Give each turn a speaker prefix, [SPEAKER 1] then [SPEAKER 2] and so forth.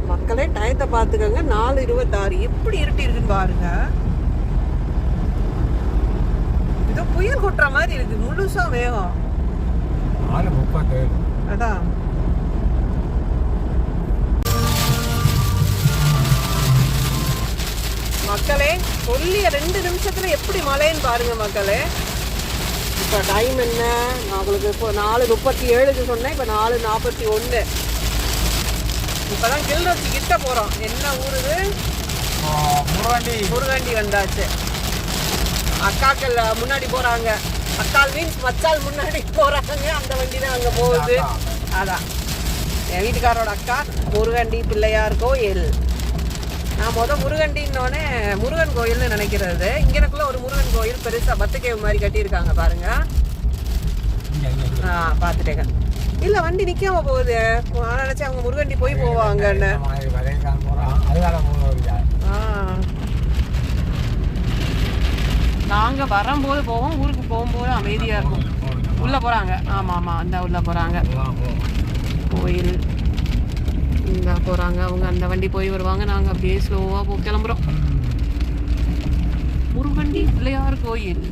[SPEAKER 1] மக்களே டயத்தை பார்த்துக்கோங்க. 4:26 எப்படி இருட்டி இருக்குன்னு பாருங்க. ஏதோ புயல் கொட்டுற மாதிரி இருக்கு முழுசா வேகம். அதான் மக்களே சொல்லிய 2 நிமிஷத்துல எப்படி மழைன்னு பாருங்க மக்களே. இப்போ டைம் என்ன? நான் உங்களுக்கு இப்போ 4:37 சொன்னேன். இப்போ 4:41. இப்போதான் கிளிநொச்சி கிட்ட போகிறோம். என்ன ஊருது? முருகண்டி வந்தாச்சு. அக்காக்கள் முன்னாடி போகிறாங்க. அக்கால் மீன்ஸ் மச்சால் முன்னாடி போகிறாங்க. அந்த வண்டி தான் அங்கே போகுது. அதான் என் வீட்டுக்காரோட அக்கா. முருகண்டி பிள்ளையார் கோயில். நான் முருகண்டின்னோடனே முருகன் கோயில்னு நினைக்கிறது. இங்கனக்குள்ள ஒரு முருகன் கோயில் பெருசாக 10 கேவ் மாதிரி கட்டியிருக்காங்க பாருங்க. பார்த்துட்டேங்க. இல்லை வண்டி நிற்காம போகுது. நான் நினச்சேன் அவங்க முருகண்டி போய் போவாங்கன்னு. நாங்கள் வரும்போது போவோம், ஊருக்கு போகும்போது அமைதியாக இருக்கும். உள்ளே போகிறாங்க. ஆமாம் ஆமாம், அந்த உள்ளே போகிறாங்க. கோயில் இந்த போகிறாங்க அவங்க. அந்த வண்டி போய் வருவாங்க. நாங்கள் அப்படியே ஸ்லோவாக கிளம்புறோம். முருகண்டி பிள்ளையார் கோயில்.